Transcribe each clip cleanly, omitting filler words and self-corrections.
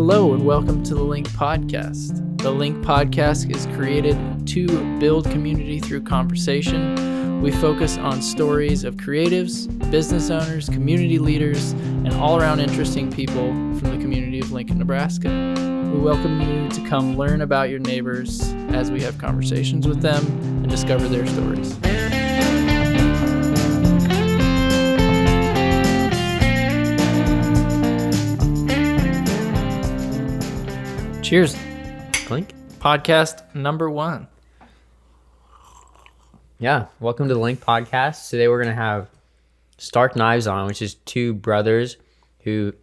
Hello and welcome to the Link Podcast. The Link Podcast is created to build community through conversation. We focus on stories of creatives, business owners, community leaders, and all-around interesting people from the community of Lincoln, Nebraska. We welcome you to come learn about your neighbors as we have conversations with them and discover their stories. Cheers. Clink. Podcast number 1. Yeah, welcome to the Link Podcast. Today we're going to have Stark Knives on, which is two brothers who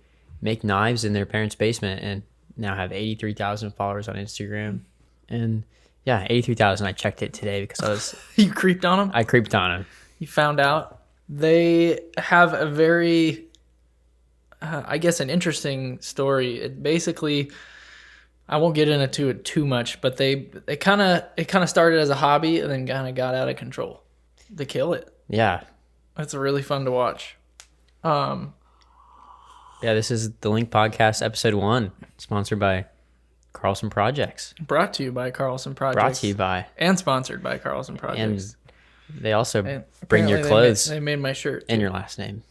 make knives in their parents' basement and now have 83,000 followers on Instagram. And yeah, 83,000. I checked it today because I was... You creeped on them? I creeped on them. You found out? They have a very, I guess, an interesting story. It basically... I won't get into it too much, but it kind of started as a hobby and then kind of got out of control. They kill it. Yeah. It's really fun to watch. Yeah, this is the Link Podcast, episode 1, sponsored by Carlson Projects. Brought to you by Carlson Projects. Brought to you by. And sponsored by Carlson Projects. And they also and bring your clothes. They made my shirt. And your last name.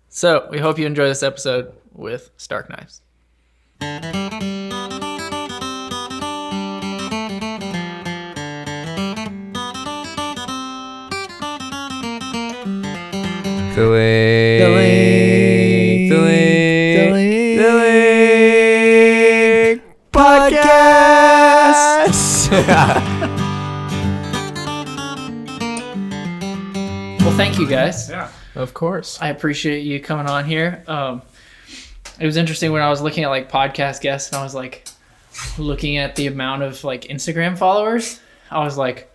So, we hope you enjoy this episode with Stark Knives. The Link Podcast. Well, thank you guys. Yeah, of course. I appreciate you coming on here. It was interesting when I was looking at like podcast guests and I was like looking at the amount of like Instagram followers. I was like,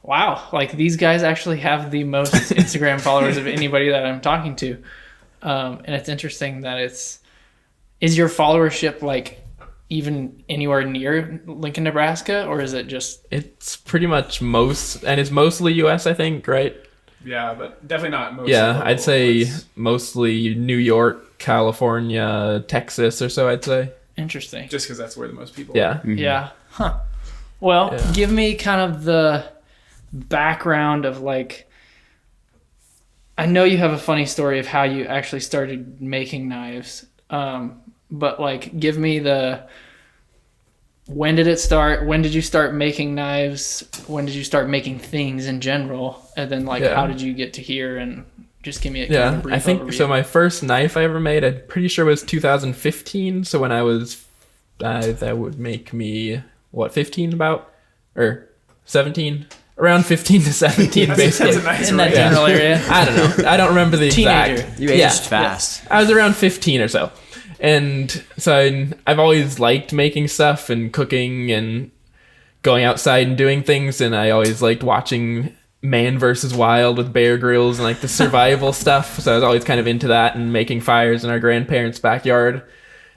wow, like these guys actually have the most Instagram followers of anybody that I'm talking to. And it's interesting that is your followership like even anywhere near Lincoln, Nebraska, or is it just... It's pretty much it's mostly US, I think, right? Yeah, but definitely not mostly. Yeah, local. I'd say mostly New York, California, Texas or so, I'd say. Interesting. Just because that's where the most people Yeah. are. Mm-hmm. Yeah. Huh. Well, Yeah. give me kind of the background of like, I know you have a funny story of how you actually started making knives, but like give me when did it start? When did you start making knives? When did you start making things in general? And then like, Yeah. how did you get to here? And just give me a kind Yeah, of brief I think overview. so. My first knife I ever made, I'm pretty sure was 2015. So when I was, that would make me, 15 about? Or 17? Around 15 to 17, basically. That's a nice in that range. general area. I don't know. I don't remember the Teenager. exact. You aged fast. I was around 15 or so. And so I've always liked making stuff and cooking and going outside and doing things. And I always liked watching Man vs. Wild with Bear Grylls and like the survival stuff. So I was always kind of into that and making fires in our grandparents' backyard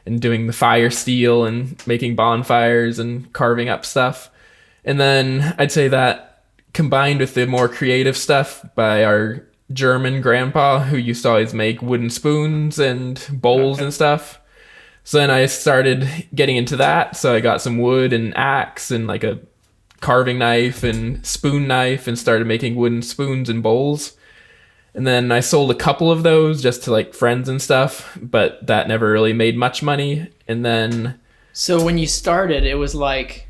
and doing the fire steel and making bonfires and carving up stuff. And then I'd say that combined with the more creative stuff by our German grandpa who used to always make wooden spoons and bowls and stuff. So then I started getting into that. So I got some wood and axe and like a carving knife and spoon knife and started making wooden spoons and bowls. And then I sold a couple of those just to like friends and stuff, but that never really made much money. And then... So when you started, it was like,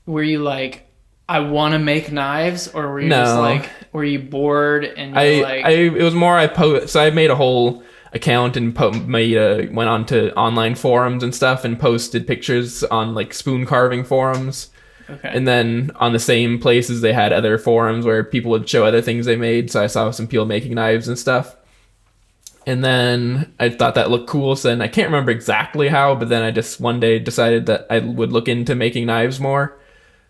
were you like, I want to make knives, or were you just like, were you bored and you're it was more so I made a whole account and went on to online forums and stuff and posted pictures on like spoon carving forums. okay. And then on the same places they had other forums where people would show other things they made. So I saw some people making knives and stuff. And then I thought that looked cool. So then I can't remember exactly how, but then I just one day decided that I would look into making knives more.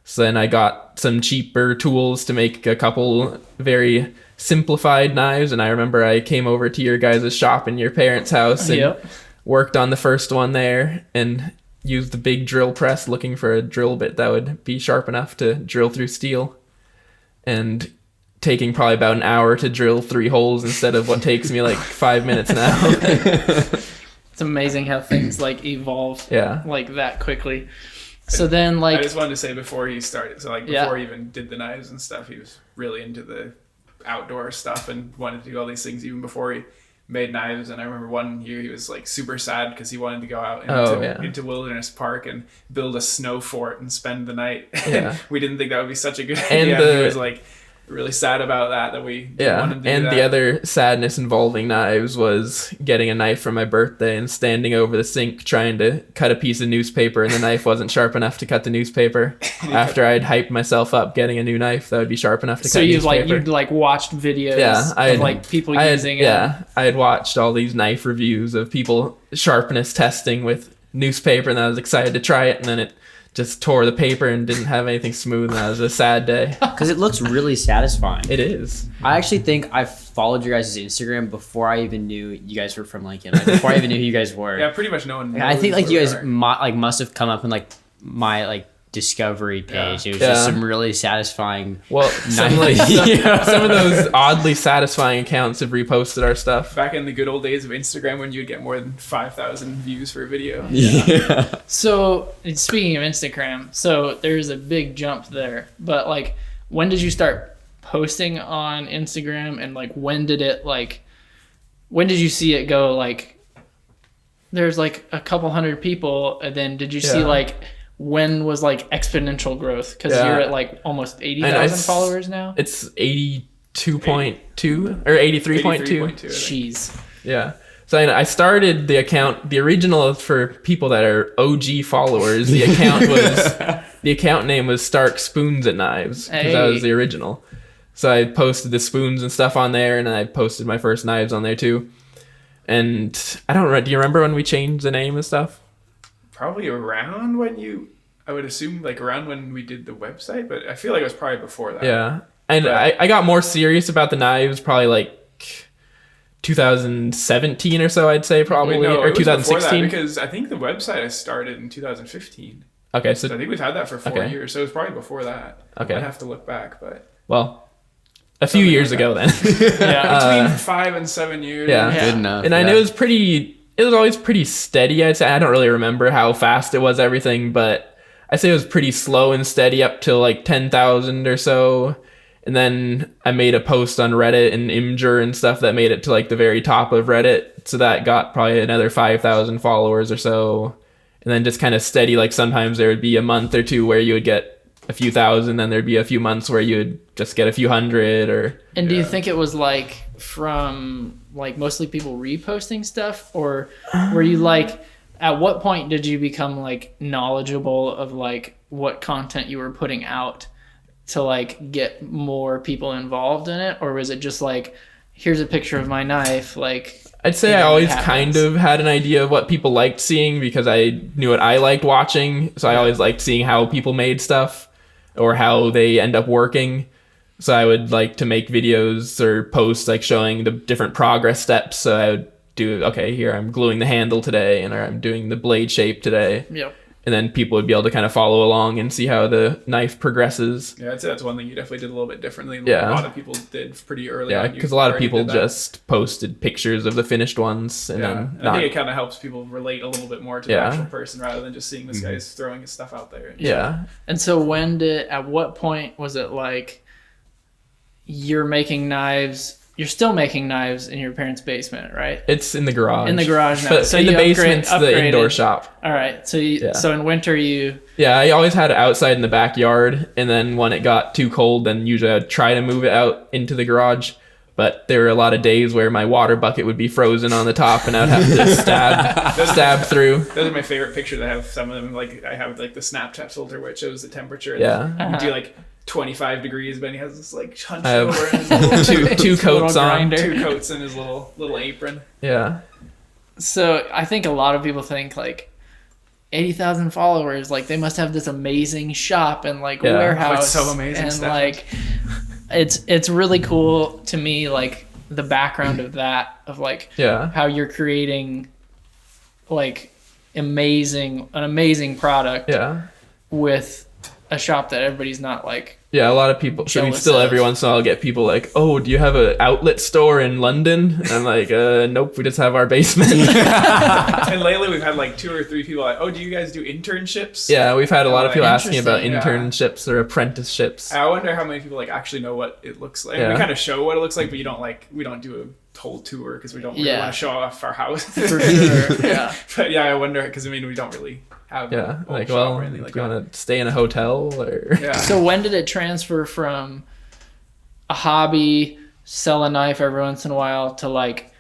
So then I got some cheaper tools to make a couple very simplified knives. And I remember I came over to your guys' shop in your parents' house and worked on the first one there and used the big drill press looking for a drill bit that would be sharp enough to drill through steel. And taking probably about an hour to drill 3 holes instead of what takes me like 5 minutes now. It's amazing how things like evolve Yeah. like that quickly. So then like I just wanted to say before he started, so like before he even did the knives and stuff, he was really into the outdoor stuff and wanted to do all these things even before he made knives. And I remember one year he was like super sad because he wanted to go out into Wilderness Park and build a snow fort and spend the night. Yeah. We didn't think that would be such a good idea. And he was like really sad about that we didn't want him to do that. The other sadness involving knives was getting a knife for my birthday and standing over the sink trying to cut a piece of newspaper, and the knife wasn't sharp enough to cut the newspaper. After I'd hyped myself up getting a new knife that would be sharp enough to cut newspaper. So you'd like watched videos of like people using it. Yeah, I had watched all these knife reviews of people sharpness testing with newspaper, and I was excited to try it, and then it just tore the paper and didn't have anything smooth, and that was a sad day. Because it looks really satisfying. It is. I actually think I followed your guys' Instagram before I even knew you guys were from Lincoln. Like, before I even knew who you guys were. Yeah, pretty much no one knows. I think like where you we guys are. must have come up in like my like discovery page. Yeah. It was just some really satisfying. Well, some of those oddly satisfying accounts have reposted our stuff. Back in the good old days of Instagram when you'd get more than 5,000 views for a video. Yeah. So speaking of Instagram, so there's a big jump there. But like, when did you start posting on Instagram, and like when did you see it go like? There's like a couple hundred people, and then did you see like when was like exponential growth? Because you're at like almost 80,000 followers now. It's 82.2 or 83.2. Jeez. Yeah. So I started the account. The original, for people that are OG followers, the account name was Stark Spoons and Knives, because that was the original. So I posted the spoons and stuff on there, and I posted my first knives on there too. And I don't know. Do you remember when we changed the name and stuff? Probably around when I would assume like around when we did the website, but I feel like it was probably before that. Yeah. And I got more serious about the knives probably like 2017 or so, I'd say, probably. Or 2016. Because I think the website I started in 2015. Okay, so I think we've had that for 4 years, so it was probably before that. Okay. I'd have to look back, but a few years ago then. Yeah. Between 5 and 7 years. Yeah. Good enough. And I know it was always pretty steady, I'd say. I don't really remember how fast it was, everything, but I'd say it was pretty slow and steady up till like 10,000 or so. And then I made a post on Reddit and Imgur and stuff that made it to like the very top of Reddit. So that got probably another 5,000 followers or so. And then just kind of steady, like sometimes there would be a month or two where you would get a few thousand, then there'd be a few months where you would just get a few hundred or... And do you think it was like from like mostly people reposting stuff, or were you like, at what point did you become like knowledgeable of like what content you were putting out to like get more people involved in it? Or was it just like, here's a picture of my knife, like... I'd say I always kind of had an idea of what people liked seeing because I knew what I liked watching. So I always liked seeing how people made stuff or how they end up working. So I would like to make videos or posts like showing the different progress steps. So I would do, okay, here I'm gluing the handle today, and or I'm doing the blade shape today. Yep. And then people would be able to kind of follow along and see how the knife progresses. Yeah, I'd say that's one thing you definitely did a little bit differently than a lot of people did pretty early on. Yeah, because a lot of people just posted pictures of the finished ones. And then I think it kind of helps people relate a little bit more to the actual person rather than just seeing this guy's throwing his stuff out there. Yeah. And so at what point was it like you're making knives... You're still making knives in your parents' basement, right? It's in the garage. In the garage now. But so in the you basement's the indoor shop. All right. So so in winter you... Yeah, I always had it outside in the backyard. And then when it got too cold, then usually I'd try to move it out into the garage. But there were a lot of days where my water bucket would be frozen on the top and I'd have to stab through. Those are my favorite pictures. I have some of them. Like I have like the Snapchat filter where it shows the temperature. Yeah. You do like 25 degrees, but he has this like hunched I have over in his little two coats on. 2 coats in his little apron. Yeah. So I think a lot of people think like 80,000 followers, like they must have this amazing shop and like warehouse. It's so amazing and stuff. Like it's really cool to me, like the background of that, of like how you're creating like an amazing product with a shop that everybody's not like. Yeah, a lot of people. So we Jealous still of. every once in a while get people like, "Oh, do you have an outlet store in London?" And I'm like, "Nope, we just have our basement." And lately we've had like 2 or 3 people like, "Oh, do you guys do internships?" Yeah, we've had a lot of people asking about Interesting, internships or apprenticeships. I wonder how many people like actually know what it looks like. Yeah. We kind of show what it looks like, but we don't do a whole tour because we don't really Yeah. want to show off our house. For sure. Yeah. But yeah, I wonder because I mean we don't really have Yeah, a like, shop well, or anything like do you that. want to stay in a hotel or? Yeah. So when did it transfer from a hobby, sell a knife every once in a while, to like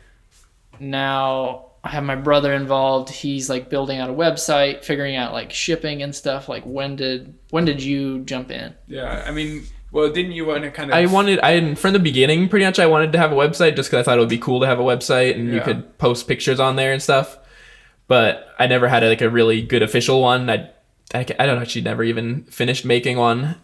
now I have my brother involved. He's like building out a website, figuring out like shipping and stuff. Like when did you jump in? Yeah, I mean, well, didn't you want to kind of? I from the beginning, pretty much, I wanted to have a website just because I thought it would be cool to have a website and you Yeah. could post pictures on there and stuff. But I never had like a really good official one. I don't actually never even finished making one.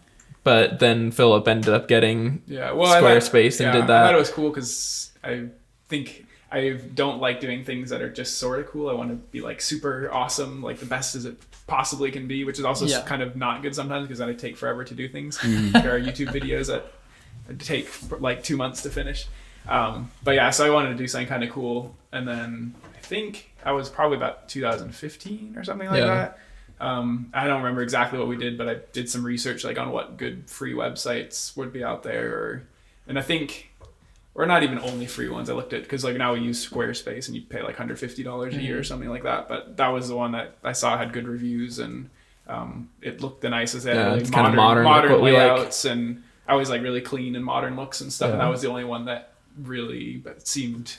But then Phillip ended up getting Squarespace and did I that. thought it was cool because I think I don't like doing things that are just sort of cool. I want to be like super awesome, like the best as it possibly can be, which is also Yeah. kind of not good sometimes because then I take forever to do things. There are YouTube videos that take like 2 months to finish. But yeah, so I wanted to do something kind of cool. And then I think I was probably about 2015 or something like Yeah. that. I don't remember exactly what we did, but I did some research like on what good free websites would be out there, and I think, or not even only free ones. I looked at because like now we use Squarespace and you pay like $150 a year or something like that. But that was the one that I saw had good reviews and it looked the nicest. It had Yeah, really it's kinda modern, like modern what we like. layouts, and I always like really clean and modern looks and stuff. And Yeah. that was the only one that really seemed.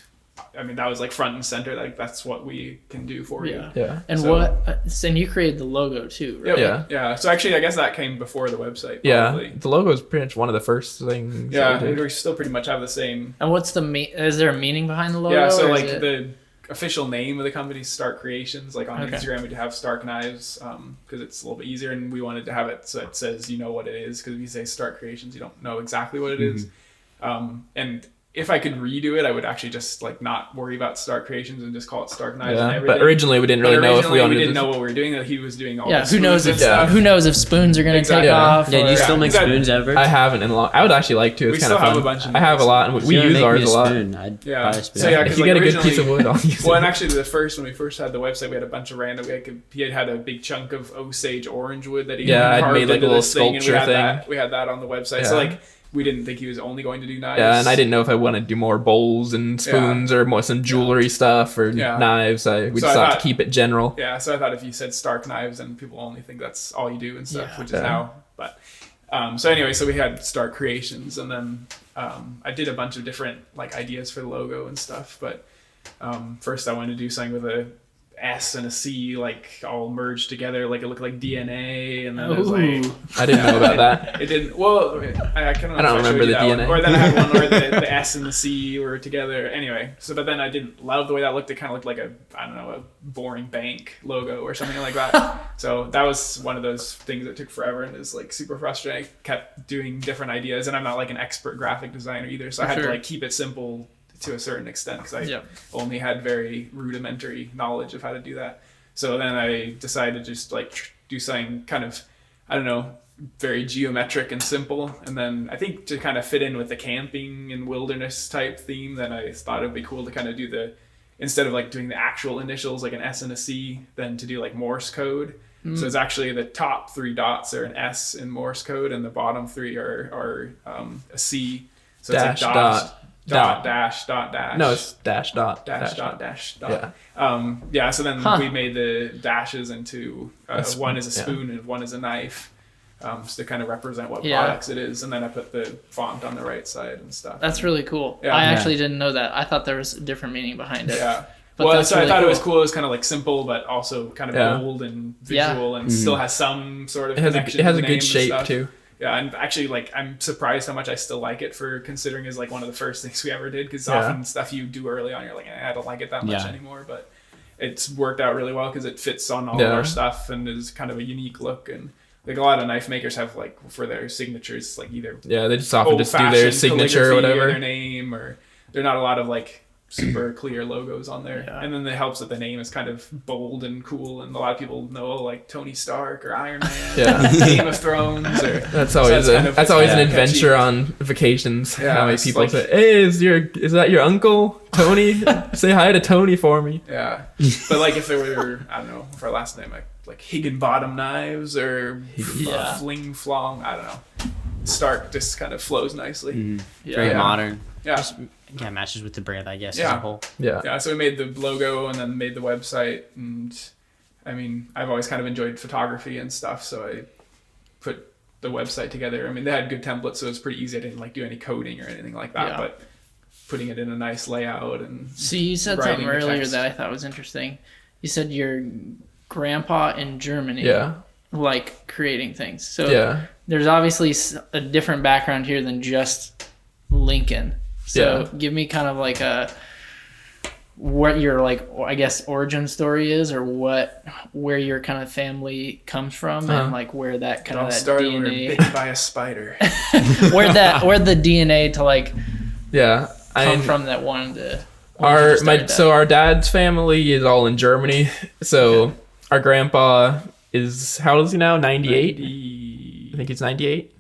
I mean, that was like front and center. Like that's what we can do for you. Yeah. Yeah. And So- and you created the logo too, right? Yep. Yeah. Yeah. So actually, I guess that came before the website. Yeah. Probably. The logo is pretty much one of the first things. Yeah. that we did. We still pretty much have the same. And what's is there a meaning behind the logo? Yeah. So or is like it- the official name of the company is Stark Creations. Like on Okay. Instagram, we have Stark Knives because it's a little bit easier, and we wanted to have it so it says you know what it is. Because if you say Stark Creations, you don't know exactly what it is. And if I could redo it, I would actually just like not worry about Stark Creations and just call it Stark Knives and Yeah. everything. But originally we didn't really know if we wanted didn't to. know what we were doing. That he was doing all. yeah, the who knows spoons if and stuff. who knows if spoons are gonna Exactly. take Yeah. off? Yeah, do you or- still make Yeah. spoons ever? I haven't in a long. I would actually like to. It's We kind of still have fun. a bunch of I have a those. lot, and If we you're gonna use make ours me a lot. spoon, I'd Yeah. buy a spoon. So yeah, If 'cause, you like, get a good piece of originally- wood, I'll use Well, it. and actually, when we first had the website, we had a bunch of random. He had a big chunk of Osage orange wood that he Yeah, I'd carved made, like, into a little this thing, and we sculpture had thing. that. We had that on the website. So Yeah. like, we didn't think he was only going to do knives. Yeah, and I didn't know if I wanted to do more bowls and spoons or more some jewelry stuff or Yeah. knives. We So I just thought thought- to keep it general. Yeah, so I thought if you said Stark Knives, and people only think that's all you do and stuff, Yeah. which is Yeah. now. But so anyway, so we had Stark Creations, and then I did a bunch of different like ideas for the logo and stuff. But first, I wanted to do something with a S and a C like all merged together, like it looked like DNA, and then it was like. Ooh. I didn't know about that. It didn't. Well, I don't I don't remember the DNA. Or then I had one where the S and the C were together. Anyway, so but then I didn't love the way that looked. It kind of looked like a boring bank logo or something like that. So that was one of those things that took forever and is like super frustrating. I kept doing different ideas, and I'm not like an expert graphic designer either, so I had to Sure. like keep it simple to a certain extent because I Yep. only had very rudimentary knowledge of how to do that. So then I decided to just like do something kind of, I don't know, very geometric and simple. And then I think to kind of fit in with the camping and wilderness type theme, then I thought it'd be cool to kind of do instead of like doing the actual initials like an S and a C, then to do like Morse code. So it's actually the top 3 dots are an S in Morse code, and the bottom 3 are a C. So Dash, it's like dot. dash, dot, dash. No, it's dash dot. Dash, dot, dash, dot. Yeah. So then Huh. we made the dashes into spoon, one is a yeah. spoon and one is a knife, so to kind of represent what Yeah. products it is. And then I put the font on the right side and stuff. That's really cool. Yeah. I Yeah. actually didn't know that. I thought there was a different meaning behind it. Yeah. But Well, that's so I really thought it was cool. cool. It was kind of like simple, but also kind of Yeah. bold and Yeah. visual, and still has some sort of It has connection it has to a the good name and shape stuff. too. Yeah, and actually, like, I'm surprised how much I still like it for considering is like one of the first things we ever did. Because Yeah. often stuff you do early on, you're like, I don't like it that much Yeah. anymore. But it's worked out really well because it fits on all Yeah. of our stuff and is kind of a unique look. And like a lot of knife makers have like for their signatures, like either Yeah, they just often just do their old-fashioned signature or calligraphy whatever. their name, or there are not a lot of like super clear logos on there. Yeah. And then it helps that the name is kind of bold and cool, and a lot of people know like Tony Stark or Iron Man, Game of Thrones. Or, that's always that's always an adventure on vacations. Yeah, how many people say, "Hey, is that your uncle Tony? Say hi to Tony for me." Yeah, but like if there were, I don't know, if our last name like Higginbottom Knives or Fling Flong, I don't know. Stark just kind of flows nicely. Mm-hmm. Very modern. Yeah. Just, matches with the brand, I guess, as a whole. Yeah, so we made the logo and then made the website. And I mean, I've always kind of enjoyed photography and stuff, so I put the website together. I mean, they had good templates, so it was pretty easy. I didn't like do any coding or anything like that, but putting it in a nice layout and So you said something earlier that I thought was interesting. You said your grandpa in Germany like creating things. So there's obviously a different background here than just Lincoln. So give me kind of like what your like, I guess, origin story is, or where your kind of family comes from, and like where that kind of that started DNA when we were bitten by a spider. where the DNA to like come from that wanted to. Our dad's family is all in Germany. So our grandpa is, how old is he now? 98. I think he's 98.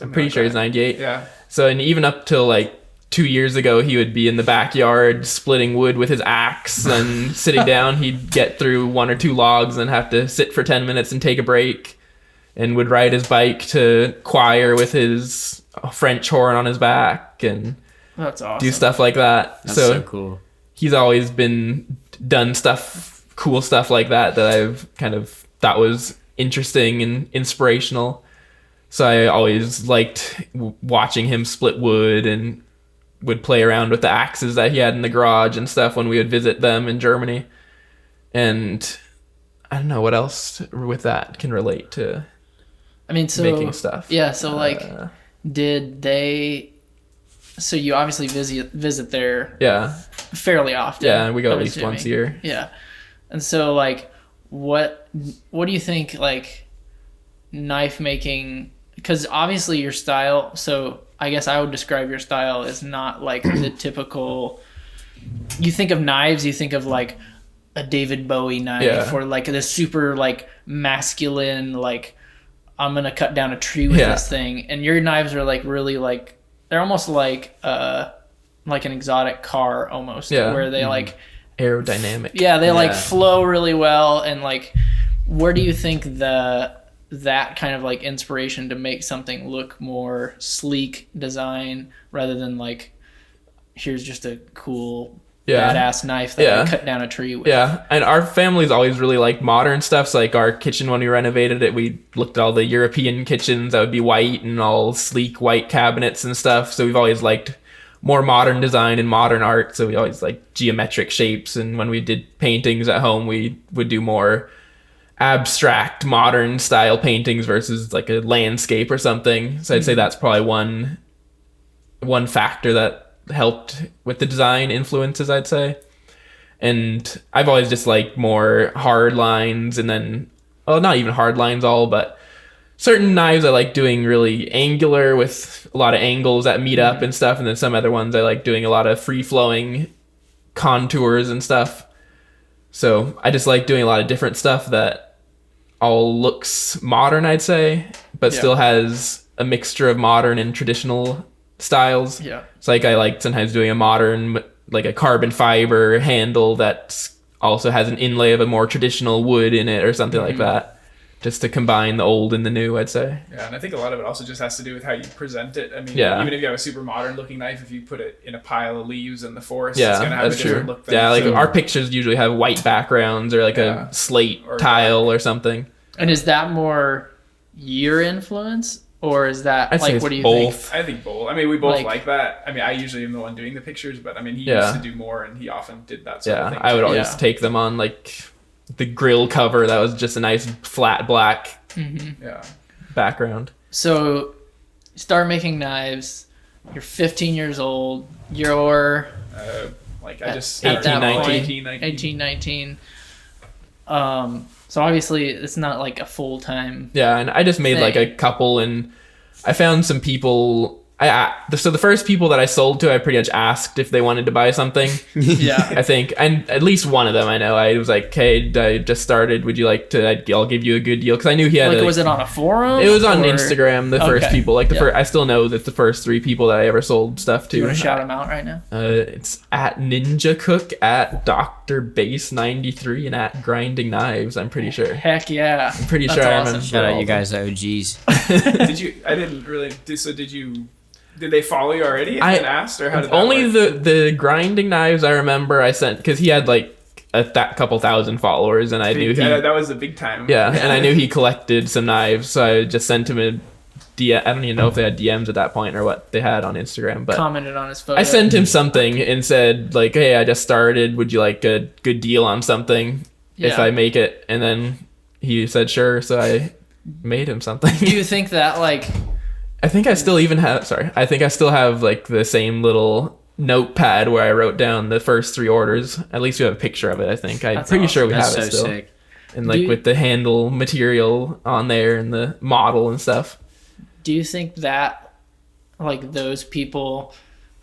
I'm pretty sure he's 98. Yeah. So, and even up till like 2 years ago, he would be in the backyard splitting wood with his axe, and sitting down, he'd get through 1 or 2 logs and have to sit for 10 minutes and take a break, and would ride his bike to choir with his French horn on his back and That's awesome. do stuff like that. That's so cool. He's always done cool stuff like that I've kind of thought was interesting and inspirational. So I always liked watching him split wood, and would play around with the axes that he had in the garage and stuff when we would visit them in Germany. And I don't know what else with that can relate to making stuff. Yeah, so like did they, so you obviously visit there fairly often. Yeah, we go at least once a year. Yeah. And so like what do you think like knife making, because obviously your style, so I guess I would describe your style as not like the typical, you think of knives, you think of like a David Bowie knife or like the super like masculine, like I'm gonna cut down a tree with this thing. And your knives are like really like, they're almost like an exotic car almost, where they like aerodynamic. Yeah, they like flow really well. And like, where do you think that kind of like inspiration to make something look more sleek design rather than like, here's just a cool badass knife that I cut down a tree with? Yeah, and our family's always really liked modern stuff. So like our kitchen, when we renovated it, we looked at all the European kitchens that would be white and all sleek white cabinets and stuff. So we've always liked more modern design and modern art. So we always like geometric shapes. And when we did paintings at home, we would do more abstract modern style paintings versus like a landscape or something. So I'd say that's probably one factor that helped with the design influences, I'd say. And I've always just liked more hard lines, and then, well, not even hard lines all, but certain knives I like doing really angular with a lot of angles that meet up and stuff. And then some other ones I like doing a lot of free flowing contours and stuff. So I just like doing a lot of different stuff that all looks modern, I'd say, but still has a mixture of modern and traditional styles. Yeah. It's like I like sometimes doing a modern, like a carbon fiber handle that also has an inlay of a more traditional wood in it or something like that, just to combine the old and the new, I'd say. Yeah, and I think a lot of it also just has to do with how you present it. I mean, even if you have a super modern looking knife, if you put it in a pile of leaves in the forest, it's going to have a different look. Yeah, like our pictures usually have white backgrounds or like a slate or tile or something. And is that more your influence, or is that like, what do you think? I think both. I mean, we both like that. I mean, I usually am the one doing the pictures, but I mean, he used to do more, and he often did that sort of thing. I would always take them on like the grill cover that was just a nice flat black background. So start making knives, you're 15 years old, you're like I just 18, 19. So obviously it's not like a full-time and I just made like a couple, and I found some people So the first people that I sold to, I pretty much asked if they wanted to buy something. Yeah. I think, and at least one of them I know. I was like, "Hey, I just started. Would you like to? I'll give you a good deal." Because I knew he had. Like, was it on a forum? It was on or- Instagram. The first Okay. people, like the Yeah. first, I still know that the first 3 people that I ever sold stuff to. Do you want to shout them out right now? It's at Ninja Cook, at Dr. Base 93, and at Grinding Knives. I'm pretty sure. Heck yeah. I'm pretty That's sure I awesome. remember. Shout all out you of them. guys, the OGs. Did you? I didn't really. Did they follow you already? And I asked, or how did that only work? the Grinding Knives I remember I sent because he had like couple thousand followers, and I knew he. That was the big time. Yeah, and I knew he collected some knives, so I just sent him a DM. I don't even know if they had DMs at that point or what they had on Instagram, but Commented on his photo. I sent him something and said like, "Hey, I just started. Would you like a good deal on something if Yeah. I make it?" And then he said sure, so I made him something. Do you think that, like, I think I still even have. Sorry, I think I still have like the same little notepad where I wrote down the first 3 orders. At least we have a picture of it. I think I'm That's pretty awesome. sure we That's have so it still. sick. And like Do you- with the handle material on there and the model and stuff. do you think that, like, those people,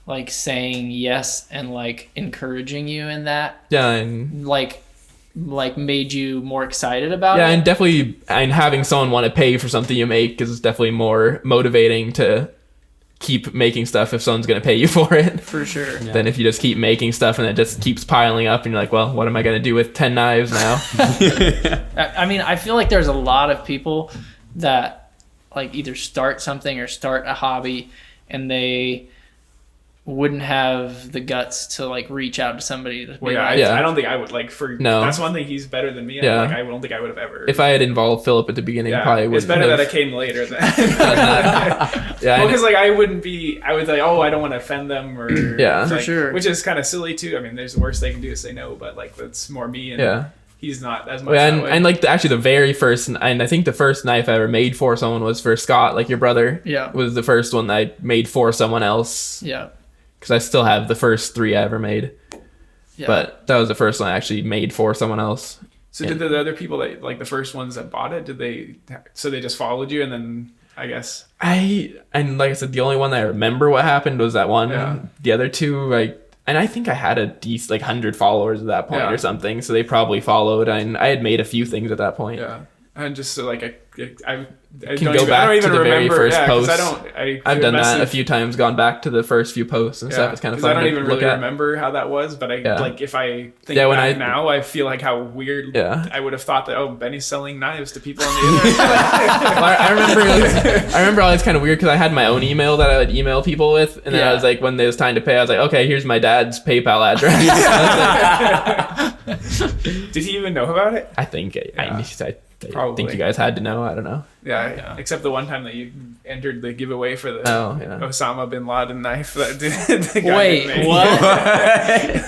like, saying yes and, like, encouraging you in that, Yeah, and like made you more excited about yeah, it? and definitely, and having someone want to pay for something you make is definitely more motivating to keep making stuff if someone's going to pay you for it. For sure. Than if you just keep making stuff and it just keeps piling up and you're like, well, what am I going to do with 10 knives now? I mean, I feel like there's a lot of people that, like, either start something or start a hobby and they wouldn't have the guts to, like, reach out to somebody to be Well, yeah, like, Yeah. I don't think I would like for. No. That's one thing he's better than me. And Yeah. like, I don't think I would have ever. If I had involved Philip at the beginning, yeah, probably would it's better have. that I came later. Than Yeah, well, I because like I wouldn't be. I would like, oh, I don't want to offend them, or Yeah. For like, sure. which is kind of silly too. I mean, there's the worst they can do is say no, but like that's more me, and yeah. he's not as much. Yeah, that way. and like actually the very first, and I think the first knife I ever made for someone was for Scott, like your brother. Yeah. Was the first one that I made for someone else. Yeah. Because I still have the first 3 I ever made. Yeah. But that was the first one I actually made for someone else. So did the other people that like the first ones that bought it? Did they? So they just followed you, and then I guess. And like I said, the only one that I remember what happened was that one. Yeah. The other 2, and I think I had a decent, like 100 followers at that point Yeah. or something. So they probably followed. And I had made a few things at that point. Yeah, and just so like I Can don't go even, back I don't to even the very remember, first yeah, 'cause post. I don't. I've done that a few times, gone back to the first few posts and stuff. It's kind of 'cause fun I don't to even look really at. remember how that was, but like if I think Yeah, when back I- now, I feel like how weird. Yeah. I would have thought that Benny's selling knives to people on the internet. Well, I remember always kind of weird because I had my own email that I would email people with, and then I Yeah. was like, when it was time to pay, I was like, okay, here's my dad's PayPal address. Did he even know about it? I think I Probably. think you guys had to know. I don't know. Yeah, except the one time that you entered the giveaway for the Oh yeah. Osama bin Laden knife. That the guy Wait, made. what?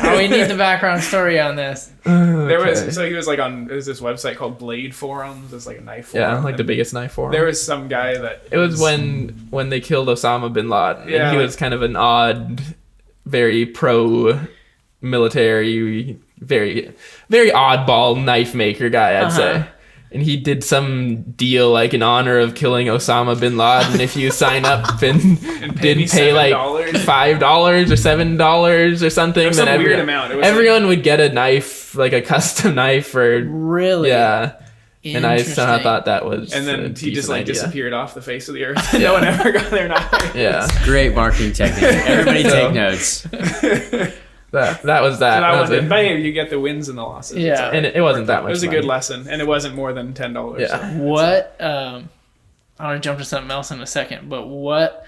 Oh, we need the background story on this. There Okay. was so he was like on there's this website called Blade Forums. It's like a knife forum. Yeah, like the and biggest knife forum. There was some guy that It was when they killed Osama bin Laden. Yeah, and he like- was kind of an odd, very pro military, very very oddball knife maker guy, I'd say. And he did some deal like in honor of killing Osama bin Laden. If you sign up and pay me didn't pay like $7. $5 or $7 or something, It was then some weird amount. It was everyone would get a knife, like a custom knife for Really? yeah. And I somehow Interesting. thought that was and a then he just decent like idea. disappeared off the face of the earth. No one ever got their knife. Yeah, Great marketing technique. Everybody So- take notes. that was that. And That I was wondered, it. but you get the wins and the losses. Yeah. It's all right. And it wasn't that much. It was a money. good lesson, and it wasn't more than $10. Yeah. so. What I want to jump to something else in a second, but what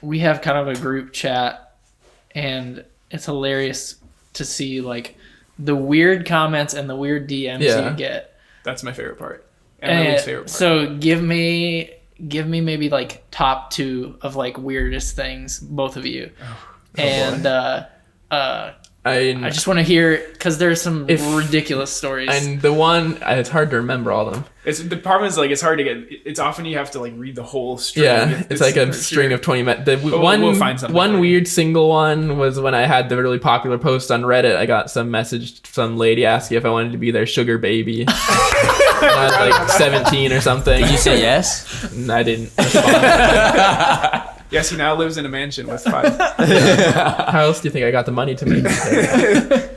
we have kind of a group chat, and it's hilarious to see like the weird comments and the weird DMs Yeah. you get. That's my favorite part. And my least favorite part. So give me maybe like top 2 of like weirdest things, both of you. And I just want to hear, because there's some ridiculous stories. And the one, it's hard to remember all of them. The problem is like it's hard to get. It's often you have to like read the whole string. Yeah, it's like a string of 20 minutes. we'll find something one for you. weird single one was when I had the really popular post on Reddit. I got some message, some lady asking if I wanted to be their sugar baby. When I was like 17 or something. Did you say yes? And I didn't respond. Yes, he now lives in a mansion with 5. How else do you think I got the money to make it?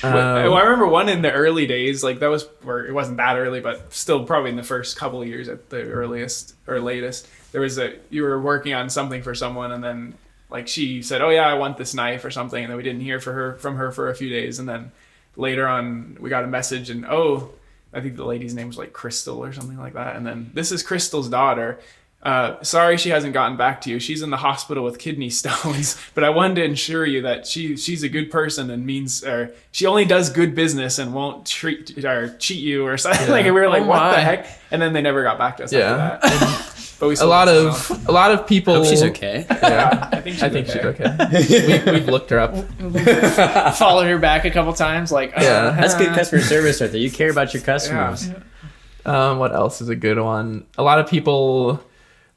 Well, I remember one in the early days, like that was, or it wasn't that early, but still probably in the first couple of years at the earliest or latest. There was you were working on something for someone, and then like she said, "Oh yeah, I want this knife" or something, and then we didn't hear from her for a few days, and then later on we got a message, and I think the lady's name was like Crystal or something like that, and then this is Crystal's daughter. Sorry she hasn't gotten back to you. She's in the hospital with kidney stones, but I wanted to ensure you that she's a good person and she only does good business and won't cheat you or something. Yeah. Like, and we were like, what the heck? And then they never got back to us after that. But we a lot of people. Hope she's okay. Yeah, I think she's okay. We've looked her up. Followed her back a couple times. Like, that's good customer service right there. You care about your customers. Yeah. What else is a good one? A lot of people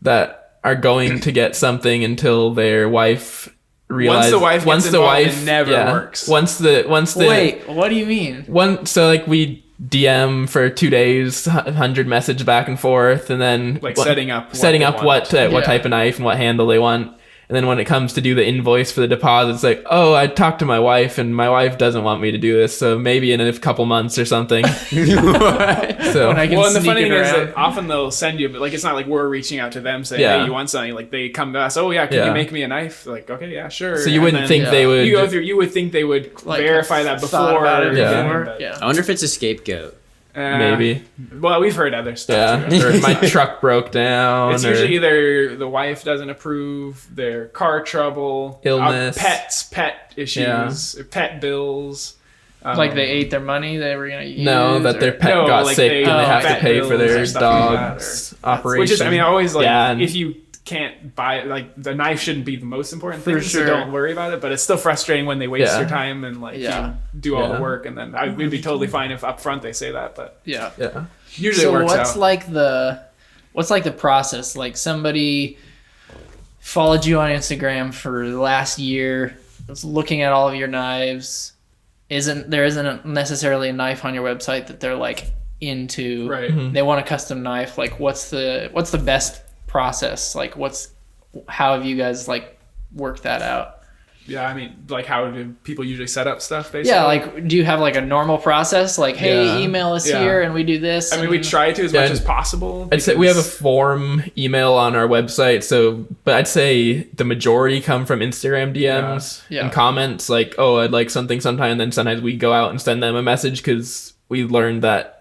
that are going to get something until their wife realizes. Once the wife it never works. Wait, what do you mean? So like we DM for 2 days, 100 message back and forth, and then like setting up what type of knife and what handle they want. And then when it comes to do the invoice for the deposit, it's like, oh, I talked to my wife and my wife doesn't want me to do this. So maybe in a couple months or something. So, and the funny thing is that often they'll send you, but like, it's not like we're reaching out to them saying, hey, you want something? Like they come to us, oh yeah, can you make me a knife? Like, okay, yeah, sure. So you wouldn't think they would. You would think they would like verify that before. I wonder if it's a scapegoat. Maybe. Well, we've heard other stuff. Yeah, or my truck broke down. It's usually either the wife doesn't approve, their car trouble, illness, pet issues, pet bills. Like they ate their money they were gonna use. No, that their pet got sick and they have to pay for their dog's operation. Which is, I mean, always like if you can't buy, like the knife shouldn't be the most important thing, so don't worry about it, but it's still frustrating when they waste your time and like you do all the work, and then we'd be totally fine if up front they say that, but usually it works out. What's like the process? Like somebody followed you on Instagram for the last year, was looking at all of your knives, isn't necessarily a knife on your website that they're like into, right? Mm-hmm. They want a custom knife. Like what's the best process? Like how have you guys like worked that out? Yeah, I mean, like how do people usually set up stuff basically? Yeah, like do you have like a normal process? Like, hey, email us here and we do this. I mean, we try to as much as possible. I'd say we have a form email on our website, but I'd say the majority come from Instagram DMs and comments like, oh, I'd like something sometime, and then sometimes we go out and send them a message because we learned that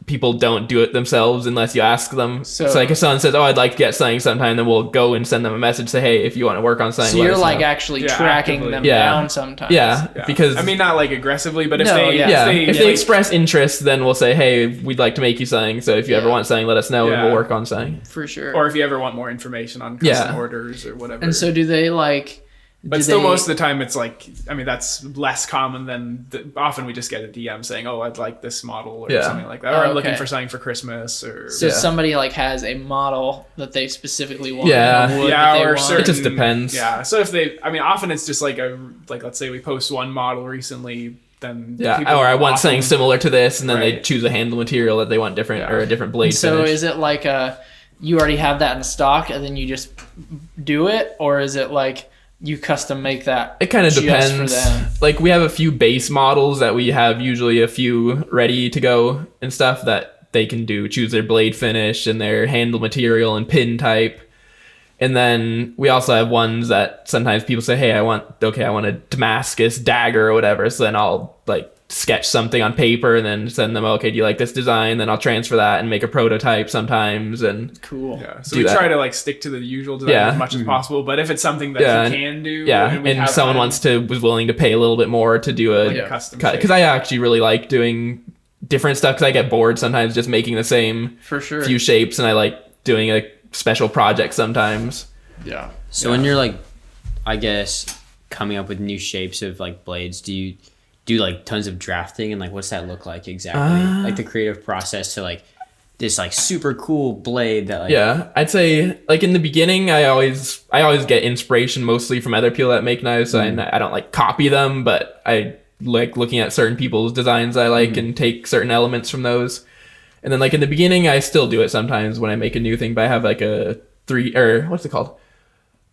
people don't do it themselves unless you ask them. So like if someone says, oh, I'd like to get something sometime, then we'll go and send them a message, say, hey, if you want to work on something. So you're like actually tracking them down sometimes. Yeah, because I mean, not like aggressively, but if they express interest, then we'll say, hey, we'd like to make you something. So if you ever want something, let us know and we'll work on something. For sure. Or if you ever want more information on custom orders or whatever. And so do they like... But still, most of the time, it's like, I mean, that's less common than often we just get a DM saying, oh, I'd like this model or something like that. Or I'm looking for something for Christmas. Or so somebody like has a model that they specifically want. Or certain, it just depends. Yeah. So if often it's just like let's say we post one model recently, then or I want something similar to this, and then they choose a handle material that they want different or a different blade so finish. Is it like you already have that in stock and then you just do it, or is it like you custom make that? It kind of depends. For them? Like we have a few base models that we have usually a few ready to go and stuff that they can choose their blade finish and their handle material and pin type. And then we also have ones that sometimes people say, hey, I want a Damascus dagger or whatever. So then I'll like sketch something on paper and then send them, okay, do you like this design? Then I'll transfer that and make a prototype sometimes. And cool. Yeah. So we try to like stick to the usual design as much as possible. But if it's something that you can do, and someone was willing to pay a little bit more to do a custom cut, because I actually really like doing different stuff because I get bored sometimes just making the same few shapes, and I like doing a special project sometimes. Yeah. So when you're like, I guess, coming up with new shapes of like blades, do you do like tons of drafting, and like what's that look like exactly? Like the creative process to like this like super cool blade that like I'd say like in the beginning I always get inspiration mostly from other people that make knives. So I don't like copy them, but I like looking at certain people's designs I like and take certain elements from those. And then like in the beginning I still do it sometimes when I make a new thing, but I have like a what's it called?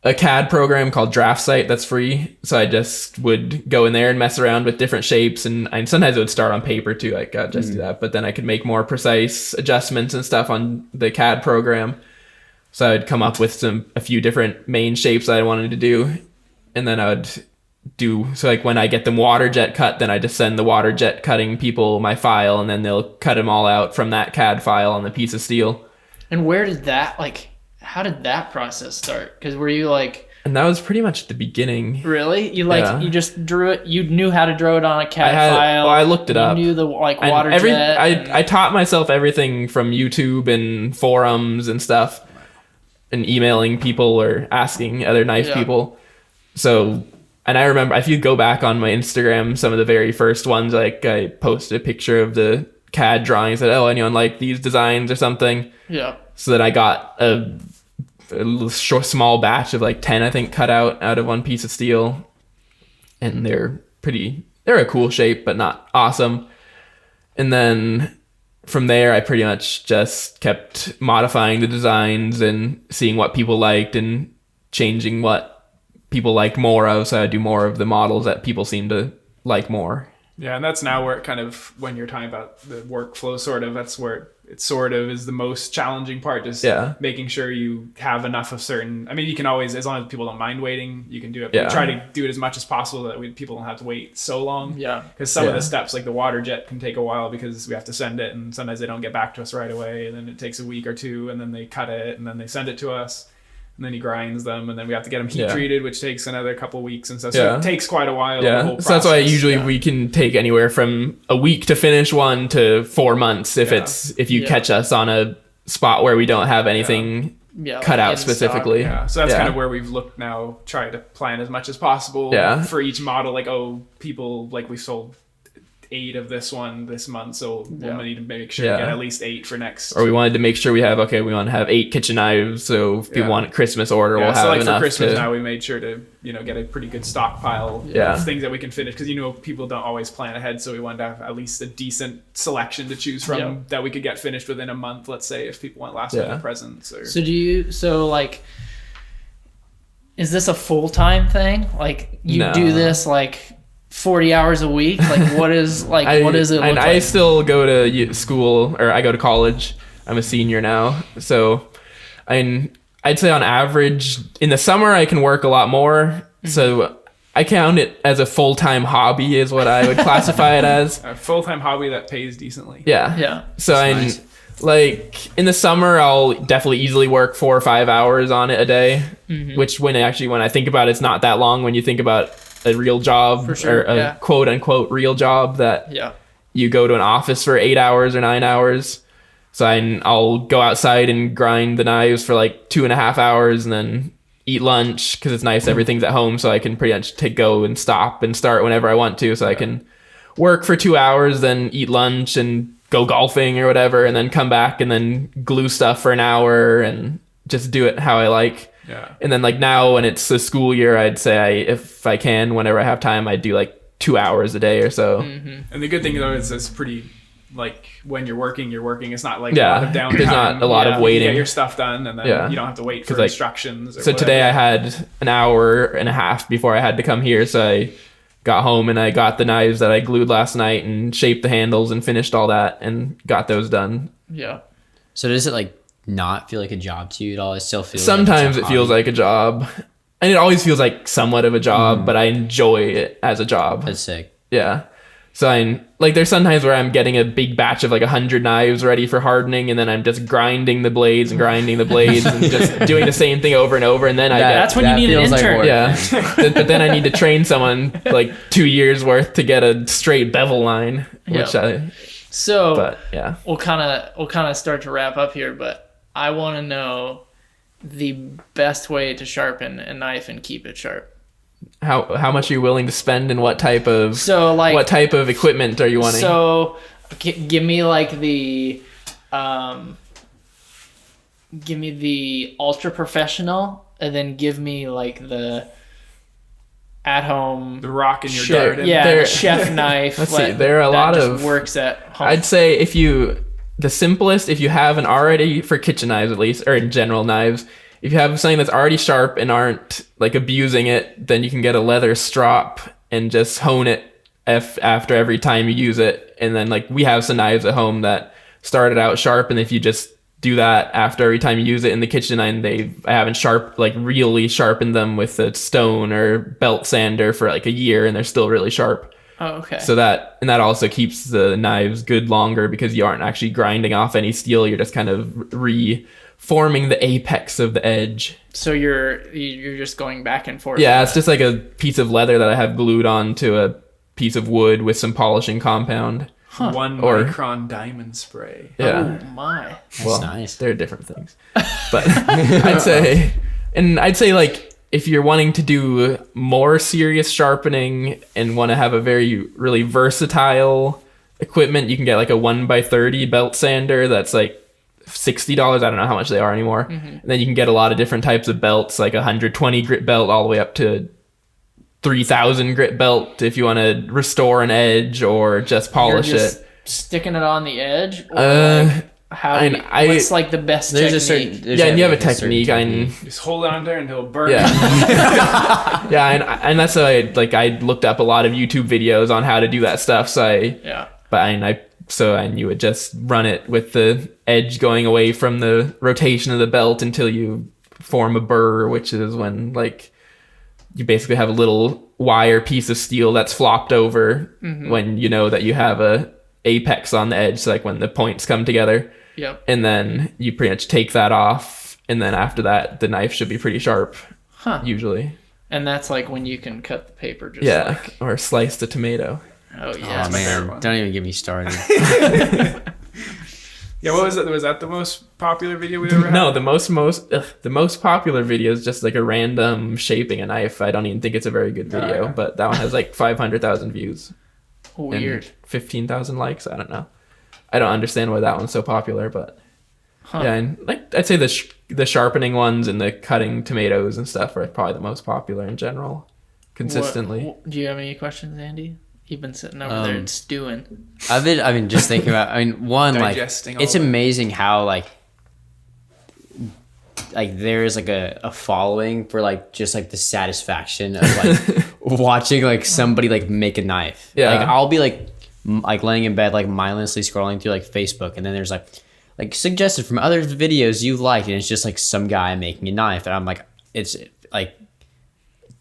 a CAD program called DraftSite that's free. So I just would go in there and mess around with different shapes, and sometimes it would start on paper too. Like I'd just do that, but then I could make more precise adjustments and stuff on the CAD program. So I'd come up with a few different main shapes that I wanted to do, and then I would like when I get them water jet cut, then I just send the water jet cutting people my file, and then they'll cut them all out from that CAD file on the piece of steel. And where did that how did that process start? Because were you like... And that was pretty much the beginning. Really? You just drew it? You knew how to draw it on a CAD file? Well, I looked it up. You knew the water jet? I taught myself everything from YouTube and forums and stuff, and emailing people or asking other knife people. So, and I remember, if you go back on my Instagram, some of the very first ones, like I posted a picture of the CAD drawings, said, anyone like these designs or something? Yeah. So that I got a small batch of like 10, I think, cut out of one piece of steel. And they're a cool shape, but not awesome. And then from there, I pretty much just kept modifying the designs and seeing what people liked and changing what people liked more of. So I do more of the models that people seem to like more. Yeah, and that's now where it kind of, when you're talking about the workflow, sort of, that's where it sort of is the most challenging part, just making sure you have enough of certain... I mean, you can always, as long as people don't mind waiting, you can do it. But we try to do it as much as possible that people don't have to wait so long. Yeah. Because some of the steps, like the water jet, can take a while because we have to send it, and sometimes they don't get back to us right away, and then it takes a week or two, and then they cut it, and then they send it to us. And then he grinds them, and then we have to get them heat treated, which takes another couple weeks and stuff. So it takes quite a while. Yeah, the whole so that's why usually we can take anywhere from a week to finish one to 4 months if you catch us on a spot where we don't have anything cut out specifically. So that's kind of where we've looked now, try to plan as much as possible for each model. Like, people, like, we sold 8 of this one this month, so we'll need to make sure we get at least 8 for next. Or we wanted to make sure we want to have 8 kitchen knives, so if people want a Christmas order, we'll have enough. So like for Christmas now, we made sure to get a pretty good stockpile of things that we can finish, because people don't always plan ahead, so we wanted to have at least a decent selection to choose from that we could get finished within a month, let's say, if people want last minute presents. Or... is this a full-time thing? Like, you do this like 40 hours a week? Like, what is it look like? I still go to school, or I go to college. I'm a senior now, so I'd say on average in the summer I can work a lot more. So I count it as a full-time hobby is what I would classify it as. A full-time hobby that pays decently. Yeah. So like in the summer I'll definitely easily work 4 or 5 hours on it a day, which when I think about it, it's not that long when you think about a real job, or a quote unquote real job that you go to an office for 8 hours or 9 hours. So I'll go outside and grind the knives for like 2.5 hours and then eat lunch, because it's nice everything's at home, so I can pretty much go and stop and start whenever I want to. So I can work for 2 hours, then eat lunch and go golfing or whatever, and then come back and then glue stuff for an hour and just do it how I like. Yeah. And then like now when it's the school year, I'd say if I can, whenever I have time, I'd do like 2 hours a day or so. And the good thing though is it's pretty, like, when you're working. It's not like a lot of downtime. There's not a lot of waiting. You get your stuff done, and then you don't have to wait for instructions. So today I had an hour and a half before I had to come here. So I got home and I got the knives that I glued last night and shaped the handles and finished all that and got those done. Yeah. So does it like not feel like a job to you at all? It still feels sometimes it feels like a job, and it always feels like somewhat of a job, but I enjoy it as a job. That's sick. Yeah. So there's sometimes where I'm getting a big batch of like 100 knives ready for hardening, and then I'm just grinding the blades and just doing the same thing over and over, and then that's when you need an intern. But then I need to train someone like 2 years worth to get a straight bevel line, we'll kind of start to wrap up here, but I want to know the best way to sharpen a knife and keep it sharp. How much are you willing to spend, and what type of equipment are you wanting? So give me like the ultra professional, and then give me like the at home, the rock in your garden. The chef knife. Let's see, there are a lot of works at home. I'd say the simplest, if you have an already, for kitchen knives at least, or in general knives, if you have something that's already sharp and aren't like abusing it, then you can get a leather strop and just hone it after every time you use it. And then like we have some knives at home that started out sharp, and if you just do that after every time you use it in the kitchen, and I haven't really sharpened them with a stone or belt sander for like a year, and they're still really sharp. Oh, okay. So that also keeps the knives good longer, because you aren't actually grinding off any steel. You're just kind of reforming the apex of the edge. So you're just going back and forth. Yeah, it's just like a piece of leather that I have glued onto a piece of wood with some polishing compound. Huh. 1 micron diamond spray. Yeah. Oh my. That's nice. They're different things. But I'd say like if you're wanting to do more serious sharpening and want to have a really versatile equipment, you can get like a 1x30 belt sander that's like $60. I don't know how much they are anymore. Mm-hmm. And then you can get a lot of different types of belts, like 120 grit belt all the way up to 3,000 grit belt if you want to restore an edge or just polish it. Sticking it on the edge? Or what's like the best technique? And you have a technique. Just hold on there until it burns. Yeah. Yeah, and that's why I looked up a lot of YouTube videos on how to do that stuff. So you would just run it with the edge going away from the rotation of the belt until you form a burr, which is when like you basically have a little wire piece of steel that's flopped over when you know that you have a apex on the edge, so like when the points come together. Yep. And then you pretty much take that off, and then after that the knife should be pretty sharp. Usually. And that's like when you can cut the paper or slice the tomato. Oh yeah. Oh man, don't even get me started. Yeah, what was it? Was that the most popular video we ever had? No, the most popular video is just like a random shaping a knife. I don't even think it's a very good video, but that one has like 500,000 views. Weird. And 15,000 likes. I don't know. I don't understand why that one's so popular, but yeah, and like I'd say the sharpening ones and the cutting tomatoes and stuff are probably the most popular in general, consistently. Do you have any questions, Andy? You've been sitting over there and stewing. I've been just thinking about. One, like it's amazing how like there's like a following for like just like the satisfaction of like watching like somebody like make a knife. Yeah. Like I'll be like laying in bed like mindlessly scrolling through like Facebook, and then there's like suggested from other videos you like, and it's just like some guy making a knife, and I'm like, it's like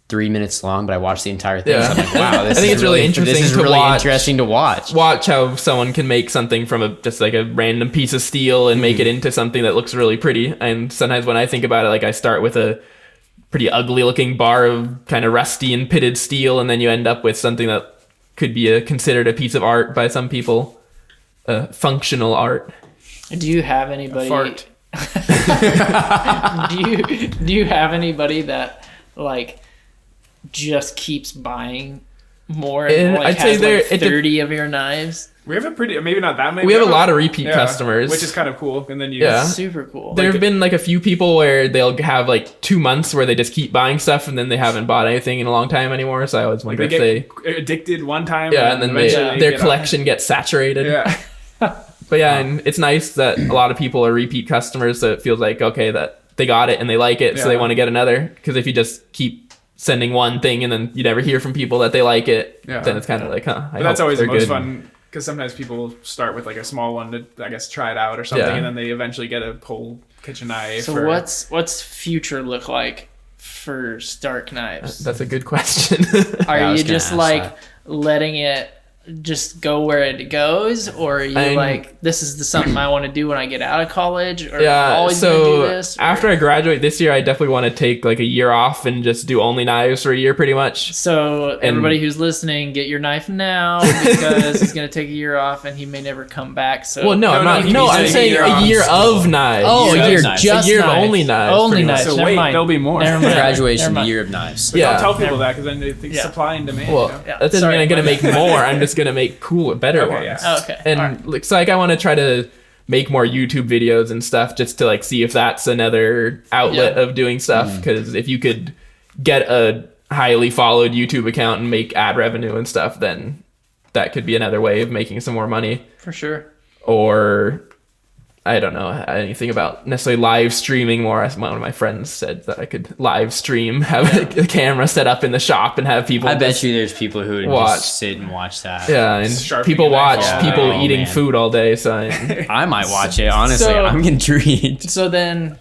3 minutes long, but I watched the entire thing. Yeah. So I'm like, wow, I think it's really interesting to watch. Watch how someone can make something from just like a random piece of steel and make it into something that looks really pretty. And sometimes when I think about it, like I start with a pretty ugly looking bar of kind of rusty and pitted steel, and then you end up with something that could be considered a piece of art by some people, functional art. Do you have anybody? Fart. do you have anybody that like just keeps buying more? And like I'd say there 30 of your knives. We have maybe not that many. We have a lot of repeat customers, which is kind of cool. And then super cool. There have been like a few people where they'll have like 2 months where they just keep buying stuff, and then they haven't bought anything in a long time anymore. So I always wonder if they get addicted one time. And then their collection gets saturated. Yeah. But yeah, and it's nice that a lot of people are repeat customers, so it feels like okay that they got it and they like it, so they want to get another. Because if you just keep sending one thing and then you never hear from people that they like it, then it's kind of like, But that's always the most fun, because sometimes people start with like a small one to, I guess, try it out or something, and then they eventually get a whole kitchen knife. So what's future look like for Stark Knives? That's a good question. Are you just like letting it just go where it goes, or are you like, this is something I want to do when I get out of college, or always gonna do this? After I graduate this year, I definitely want to take like a year off and just do only knives for a year, pretty much. So everybody who's listening, get your knife now, because he's gonna take a year off and he may never come back. So I'm saying a year of knives. Oh, a year just a year of only knives. Only knives. So wait, there'll be more. Graduation year of knives. But don't tell people that, because then they think supply and demand. Well, that doesn't mean I'm gonna make more. I'm just gonna make better ones. Yeah. Okay. And so like I want to try to make more YouTube videos and stuff, just to like see if that's another outlet of doing stuff. Because if you could get a highly followed YouTube account and make ad revenue and stuff, then that could be another way of making some more money. For sure. Or I don't know anything about necessarily live streaming more. As one of my friends said that I could live stream, have a camera set up in the shop and have people. I bet you there's people who would just sit and watch that. Yeah, and Sharpening people a knife watch all people day. eating man. food all day. So I might watch it, honestly. So- I'm intrigued. So then,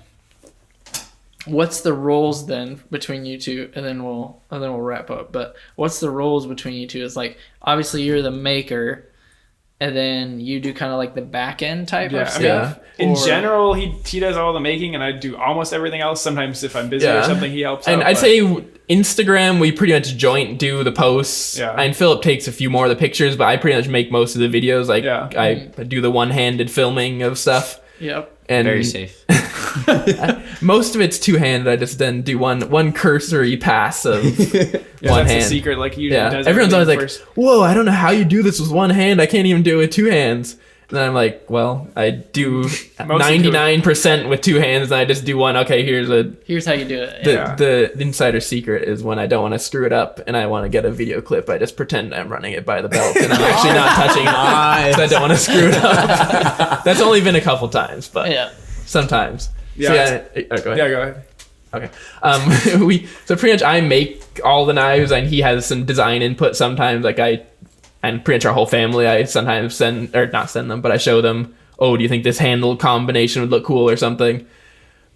what's the roles then between you two? And then we'll wrap up. But what's the roles between you two? It's like obviously you're the maker, and then you do kind of like the back end type Yeah, of I stuff. mean, in Or- general, he does all the making, and I do almost everything else. Sometimes if I'm busy or something, he helps And out. I'd but- say Instagram, we pretty much joint do the posts. Yeah. And Phillip takes a few more of the pictures, but I pretty much make most of the videos. Like Yeah. I do the one-handed filming of stuff. Yep. And Very safe. most of it's two-handed. I just then do one cursory pass of yeah, one that's hand. the secret. Like he usually Yeah, does. everyone's always like, everything first. "Whoa, I don't know how you do this with one hand. I can't even do it with two hands." And then I'm like, "Well, I do 99% with two hands, and I just do one. Okay, here's Here's how you do it. the Yeah. the insider secret is when I don't want to screw it up and I want to get a video clip, I just pretend I'm running it by the belt and I'm actually not touching it because I don't want to screw it up. That's only been a couple times, but Yeah. sometimes. Yeah, So go ahead. Yeah, go ahead. Okay. So pretty much I make all the knives and he has some design input sometimes. And pretty much our whole family, I sometimes not send them, but I show them, oh, do you think this handle combination would look cool or something?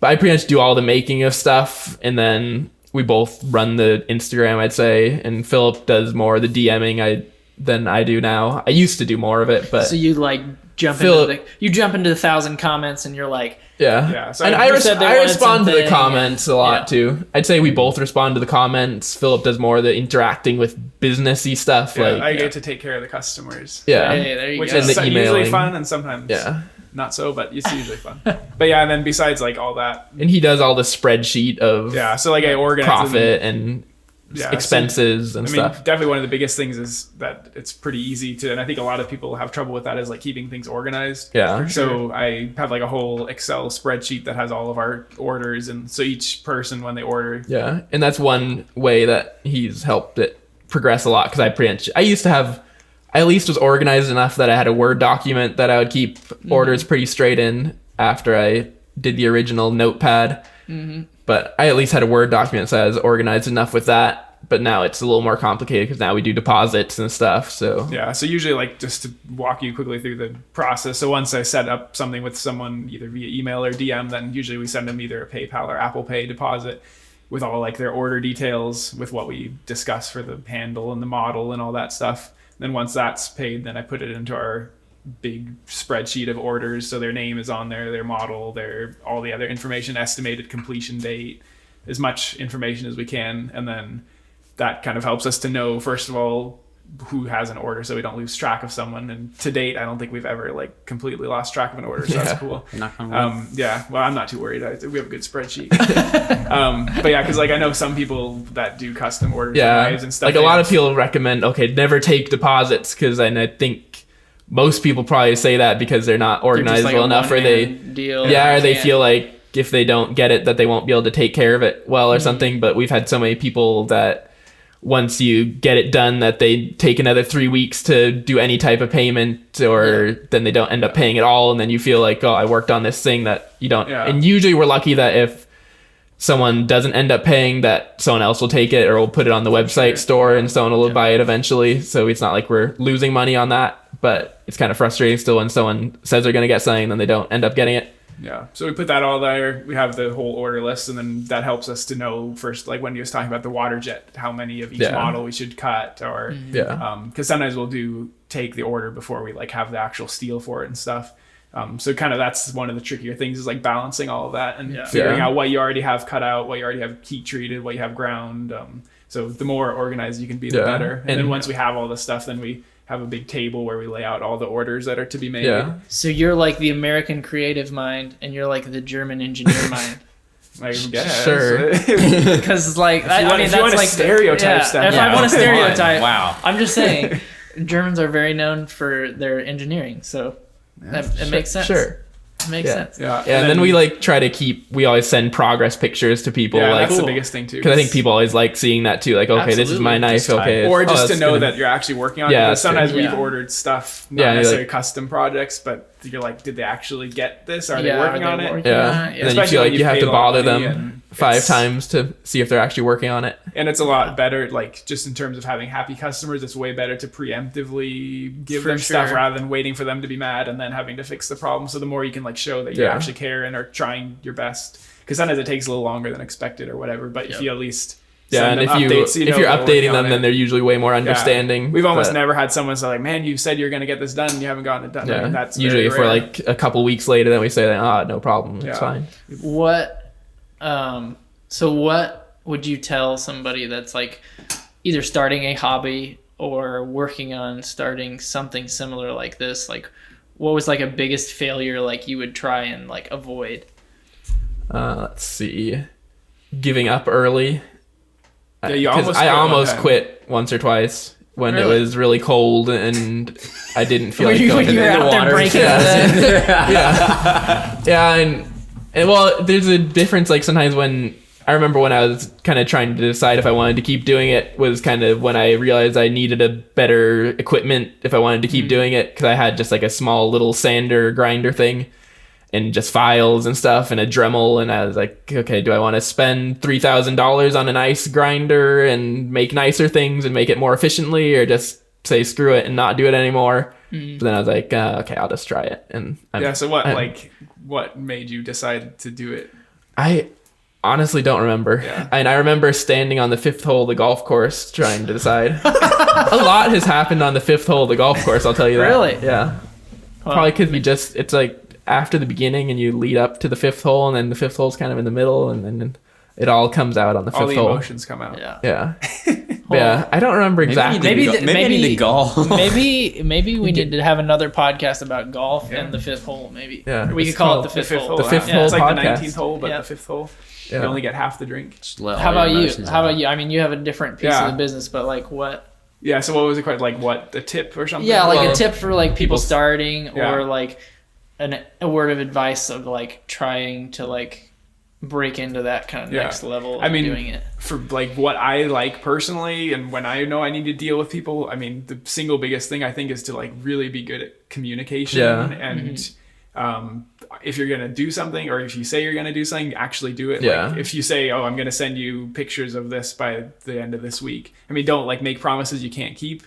But I pretty much do all the making of stuff, and then we both run the Instagram, I'd say, and Phillip does more of the DMing than I do now. I used to do more of it, but So you like jump into the 1,000 comments and you're like, yeah. Yeah, so And I- I said they I wanted respond to the something, comments a lot yeah. too. I'd say we both respond to the comments. Phillip does more of the interacting with businessy stuff. Yeah, I get to take care of the customers. yeah. hey, there you Which go. And is the usually emailing. fun and sometimes Yeah. not so, but it's usually fun. But yeah, and then besides like all that, And he does all the spreadsheet of yeah, so like I organize profit and Yeah, expenses and I mean, stuff. definitely one of the biggest things is that it's pretty easy to, and I think a lot of people have trouble with that, is like keeping things organized. Yeah. So I have like a whole Excel spreadsheet that has all of our orders, and so each person when they order, Yeah. And that's one way that he's helped it progress a lot because I used to have, I at least was organized enough that I had a Word document that I would keep orders pretty straight in after I did the original notepad. But I at least had a Word document, so I was organized enough with that. But now it's a little more complicated because now we do deposits and stuff. So yeah. So usually, like, just to walk you quickly through the process. So once I set up something with someone either via email or DM, then usually we send them either a PayPal or Apple Pay deposit with all like their order details, with what we discuss for the handle and the model and all that stuff. Then once that's paid, then I put it into our big spreadsheet of orders, so their name is on there, their model, their all the other information, estimated completion date, as much information as we can, and then that kind of helps us to know, first of all, who has an order, so we don't lose track of someone. And to date, I don't think we've ever like completely lost track of an order, so Yeah. that's cool. Knock on wood. Yeah, well, I'm not too worried. We have a good spreadsheet. But yeah, because like I know some people that do custom orders, yeah, and knives and stuff. like a lot of people recommend, okay, never take deposits because I think most people probably say that because they're not They're just organized like well a enough, or they one-hand deal. yeah, or they Can't- feel like if they don't get it that they won't be able to take care of it well or something. But we've had so many people that once you get it done that they take another 3 weeks to do any type of payment, or then they don't end up paying at all, and then you feel like, oh, I worked on this thing that you don't. Yeah. And usually we're lucky that if someone doesn't end up paying, that someone else will take it or will put it on the website store and someone will buy it eventually. So it's not like we're losing money on that, but it's kind of frustrating still when someone says they're going to get something and then they don't end up getting it. Yeah, so we put that all there. We have the whole order list, and then that helps us to know first, like when you was talking about the water jet, how many of each Yeah. model we should cut, or Yeah. because sometimes we'll take the order before we like have the actual steel for it and stuff. So kind of that's one of the trickier things, is like balancing all of that and figuring Yeah. out what you already have cut out, what you already have heat treated, what you have ground. So the more organized you can be, the Yeah. better. And then And- once we have all this stuff, then we have a big table where we lay out all the orders that are to be made. Yeah. So you're like the American creative mind, and you're like the German engineer mind. I guess. Sure. Because like I mean, if you want that's to like stereotype stuff, If yeah, I want to come on. stereotype, Wow. I'm just saying, Germans are very known for their engineering, so it makes sense. Sure. It makes Yeah. sense. Yeah, Yeah, and then we like try to we always send progress pictures to people, yeah, like, that's cool. the biggest thing too. because I think people always like seeing that too. Like, okay, this is my Absolutely. knife. Okay, or oh, just to that's know gonna- that you're actually working on it. Yeah, Because sometimes that's true. we've Yeah. ordered stuff, not Yeah, you're necessarily like- custom projects, but you're like, did they actually get this? Are they working on it? Yeah. And then you Especially feel when like you have paid to a lot bother of money them and 5 it's- times to see if they're actually working on it. And it's a lot better, like just in terms of having happy customers, it's way better to preemptively give For them stuff sure. rather than waiting for them to be mad and then having to fix the problem. So the more you can like show that you Yeah. actually care and are trying your best, because sometimes it takes a little longer than expected or whatever. But if you at least Yeah, send and them if updates, you're they're working updating on them, then it. they're usually way more understanding. We've almost but- never had someone say like, "Man, you said you're going to get this done, and you haven't gotten it done." I Yeah, mean, that's usually very if we're rare. like a couple weeks later, then we say, no problem, Yeah. it's fine. What so what would you tell somebody that's like either starting a hobby or working on starting something similar like this? Like what was like a biggest failure like you would try and like avoid? Let's see, giving up early. Yeah, you 'Cause almost I quit one almost time. quit once or twice when Really? it was really cold and I didn't feel When like you going to were the out there water. breaking Yeah. Yeah, and well, there's a difference. Like sometimes when I remember when I was kind of trying to decide if I wanted to keep doing it was kind of when I realized I needed a better equipment if I wanted to keep doing it, because I had just like a small little sander grinder thing and just files and stuff and a Dremel, and I was like, okay, do I want to spend $3,000 on a nice grinder and make nicer things and make it more efficiently, or just say screw it and not do it anymore? But then I was like, okay, I'll just try it. And So what made you decide to do it? I honestly don't remember. Yeah. And I remember standing on the 5th hole of the golf course trying to decide. A lot has happened on the 5th hole of the golf course, I'll tell you that. Really? Yeah. Probably because it's like after the beginning and you lead up to the 5th hole, and then the 5th hole's kind of in the middle, and then it all comes out on the 5th All the hole. emotions come out. Yeah. Yeah. Yeah. I don't remember exactly. Maybe I need to golf. maybe we need to have another podcast about golf and the 5th hole. Maybe Yeah. we It's could call it called the 5th hole. The fifth Yeah. hole It's like the podcast. 19th hole, but Yeah. the 5th hole. Yeah. You only get half the drink. Just let all How your about you? emotions How out. about you? I mean, you have a different piece Yeah. of the business, but like what? Yeah. So what was it called? Like what? A tip or something? Yeah, like Well, a tip for like people people- starting, Yeah. or like a word of advice of like trying to like break into that kind of Yeah. next level of I mean, doing it. For like what I like personally, and when I know I need to deal with people, I mean, the single biggest thing I think is to like really be good at communication. Yeah. And if you're gonna do something, or if you say you're gonna do something, actually do it. Yeah. Like if you say, "Oh, I'm gonna send you pictures of this by the end of this week," I mean, don't like make promises you can't keep.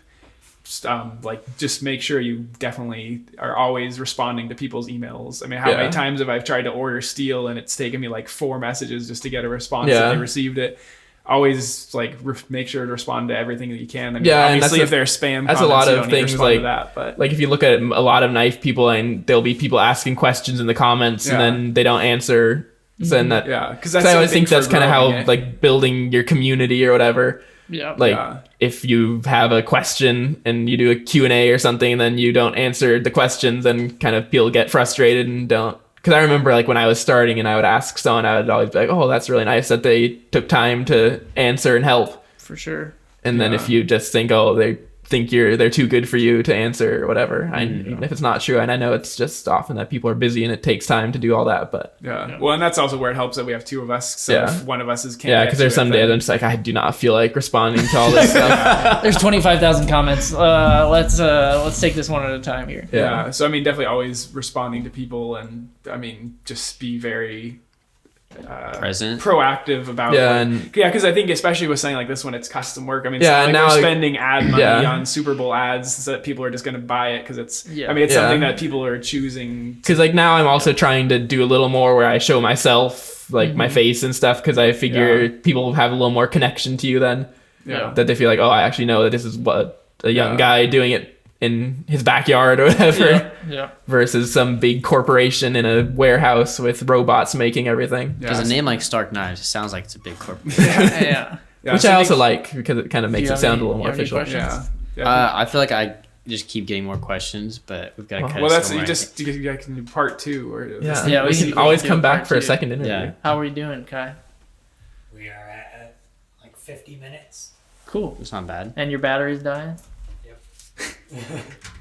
Just make sure you definitely are always responding to people's emails. I mean, how Yeah. many times have I tried to order steel and it's taken me like 4 messages just to get a response Yeah. that they received it? Always like make sure to respond to everything that you can. I mean, Yeah, and obviously that's if there's spam, that's a lot comments, you of don't need to things, respond to like- that. But Like if you look at a lot of knife people, and there'll be people asking questions in the comments, and Yeah. then they don't answer. So then that, yeah, because I always think that's kind of how like building your community or whatever. Yeah. Like Yeah. if you have a question and you do a Q&A or something, and then you don't answer the questions, then kind of people get frustrated and don't. Because I remember like when I was starting and I would ask someone, I would always be like, oh, that's really nice that they took time to answer and help. For sure. And then Yeah. if you just think, oh, they think they're too good for you to answer or whatever, even if it's not true, and I know it's just often that people are busy and it takes time to do all that, but Yeah. Well, and that's also where it helps that we have 2 of us. So Yeah. if one of us is can't yeah, get because to there's it, some days then- I'm just like, I do not feel like responding to all this stuff. There's 25,000 comments. Let's take this one at a time here. Yeah. So I mean, definitely always responding to people, and I mean, just be very Present. proactive about Yeah, like- and- because I think especially with something like this when it's custom work, I mean, it's Yeah, not like now, we're like- spending ad money Yeah. on Super Bowl ads so that people are just going to buy it because it's Yeah. I mean it's Yeah. something that people are choosing. Because like now I'm also trying to do a little more where I show myself, like my face and stuff, because I figure Yeah. people have a little more connection to you then, Yeah. that they feel like, oh, I actually know that this is what a young Yeah. guy doing it in his backyard or whatever, Yeah. versus some big corporation in a warehouse with robots making everything. Yeah. Because a name like Stark Knives, it sounds like it's a big corporate. Yeah. Yeah, Which so I think- also like because it kind of makes you it have sound any- a little more you have any official. questions? Yeah. I feel like I just keep getting more questions, but we've got to cut Well, it that's somewhere. you can do part 2 or Yeah, Yeah, we we can can always do come a back part for a two. second interview. Yeah. How are we doing, Kai? We are at like 50 minutes. Cool. It's not bad. And your battery's dying?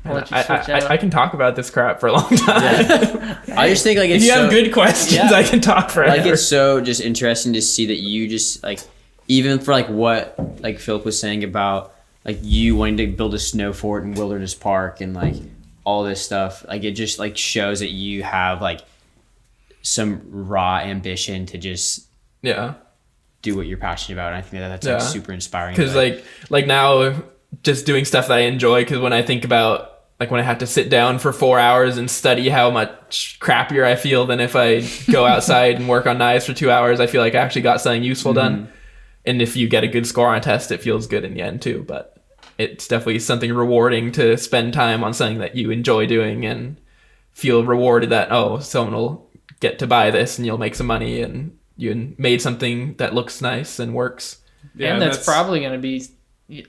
I'll let you switch out. I can talk about this crap for a long time. I just think like If it's you so, have good questions, Yeah. I can talk forever. like it's so just interesting to see that you just like even for like what like Phillip was saying about like you wanting to build a snow fort in Wilderness Park and like all this stuff. Like it just like shows that you have like some raw ambition to just Yeah. do what you're passionate about. And I think that's like super inspiring. Because like now just doing stuff that I enjoy, because when I think about like when I have to sit down for 4 hours and study, how much crappier I feel than if I go outside and work on knives for 2 hours. I feel like I actually got something useful done. And if you get a good score on a test, it feels good in the end too. But it's definitely something rewarding to spend time on something that you enjoy doing and feel rewarded that, oh, someone will get to buy this and you'll make some money and you made something that looks nice and works. Yeah, and that's probably going to be,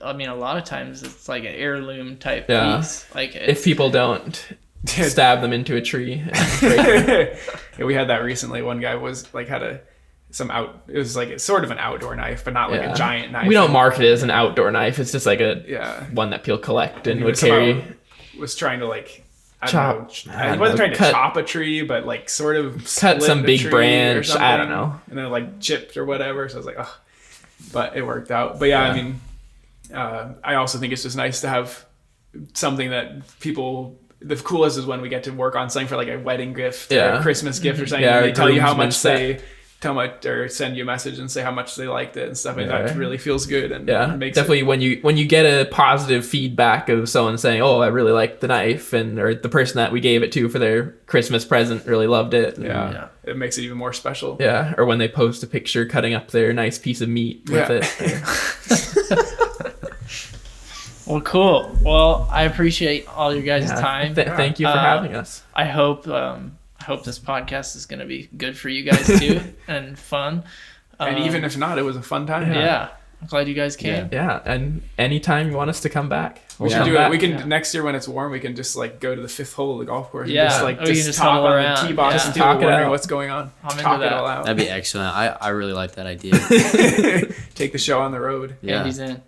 I mean, a lot of times it's like an heirloom type piece. Like if people don't stab them into a tree. Yeah, we had that recently. One guy was like it was like it's sort of an outdoor knife, but not like a giant knife. We don't market it as an outdoor knife. It's just like one that people collect and would carry. Was trying to like he wasn't trying to chop a tree, but like sort of cut some big branch. I don't know, and then like chipped or whatever. So I was like, oh, but it worked out. But I mean, I also think it's just nice to have something that people. The coolest is when we get to work on something for like a wedding gift or a Christmas gift or something. And they tell you how much or send you a message and say how much they liked it and stuff like that. It really feels good. And makes definitely when you get a positive feedback of someone saying, oh, I really liked the knife, or the person that we gave it to for their Christmas present really loved it. It makes it even more special. Yeah. Or when they post a picture cutting up their nice piece of meat with it. Well, cool. Well, I appreciate all your guys' time. Thank you for having us. I hope this podcast is going to be good for you guys too and fun. And even if not, it was a fun time. Yeah. I'm glad you guys came. Yeah. And anytime you want us to come back, we should do it. We can next year when it's warm. We can just like go to the 5th hole of the golf course. Yeah. And just talk on the tee box and talk wondering what's going on. I'm talk into it that. all out. That'd be excellent. I really like that idea. Take the show on the road. Yeah. Andy's in.